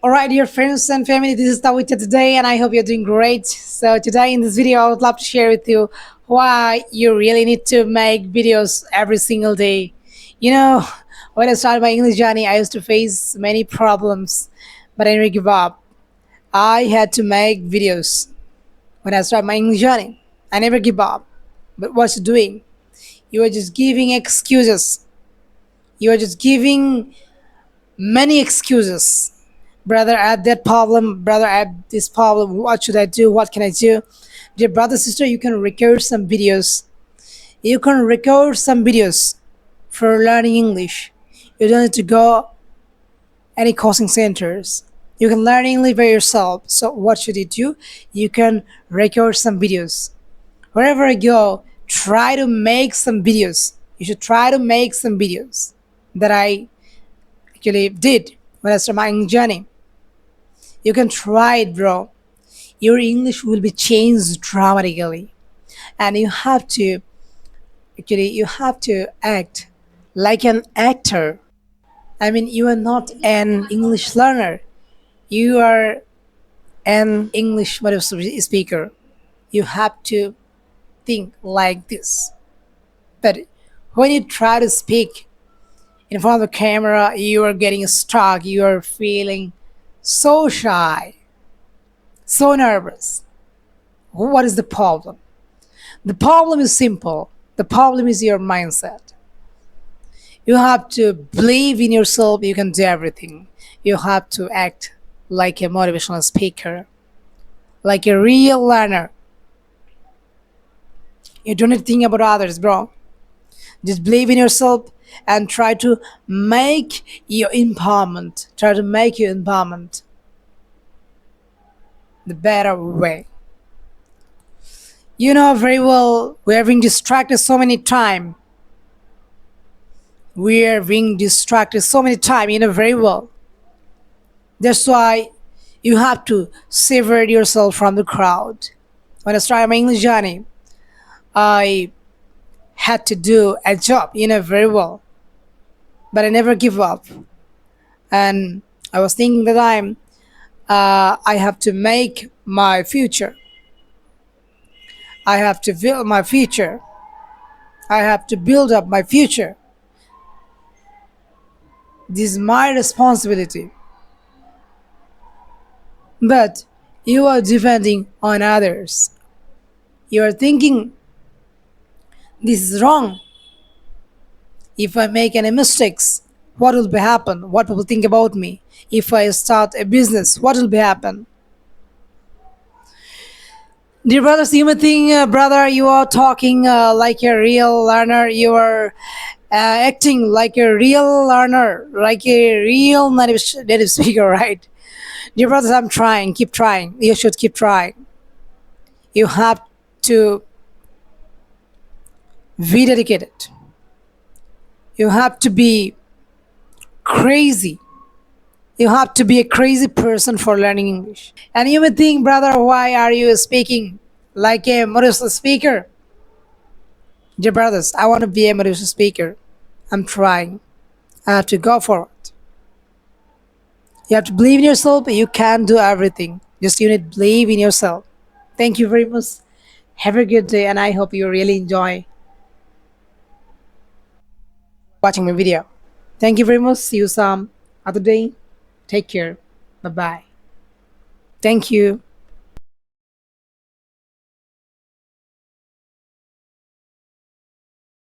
All right, dear friends and family, this is Tawita today, and I hope you're doing great. So, today in this video, I would love to share with you why you really need to make videos every single day. You know, when I started my English journey, I used to face many problems, but I never give up. I had to make videos when I started my English journey. I never give up. But what's you doing? You are just giving excuses. You are just giving many excuses. Brother, I have that problem. Brother, I have this problem. What should I do? What can I do? Dear brother, sister, you can record some videos. You can record some videos for learning English. You don't need to go any coaching centers. You can learn English by yourself. So what should you do? You can record some videos. Wherever you go, try to make some videos. You should try to make some videos that I actually did when I started my English journey. You can try it, bro. Your English will be changed dramatically. And you have to act like an actor. I mean, you are not an English learner. You are an English native speaker. You have to think like this. But when you try to speak in front of the camera, you are getting stuck. You are feeling so shy, so nervous. What is the problem? The problem is simple. The problem is your mindset. You have to believe in yourself, you can do everything. You have to act like a motivational speaker, like a real learner. You don't need to think about others, bro. Just believe in yourself and try to make your empowerment. Try to make your empowerment the better way. You know very well we are being distracted so many times. We are being distracted so many times, you know very well. That's why you have to separate yourself from the crowd. When I started my English journey, I had to do a job, you know very well, but I never give up. And I was thinking that I have to make my future. I have to build my future. I have to build up my future. This is my responsibility. But you are depending on others. You are thinking this is wrong. If I make any mistakes, what will be happen? What people think about me? If I start a business, what will be happen? Dear brothers, you may think, brother, you are talking like a real learner. You are acting like a real learner, like a real native speaker, right? Dear brothers, I'm trying. Keep trying. You should keep trying. You have to be dedicated. You have to be crazy. You have to be a crazy person for learning English. And you may think, brother, why are you speaking like a motivational speaker? Dear brothers, I want to be a motivational speaker. I'm trying. I have to go for it. You have to believe in yourself. You can do everything. Just you need to believe in yourself. Thank you very much. Have a good day, and I hope you really enjoy watching my video. Thank you very much. See you some other day. Take care. Bye bye. Thank you.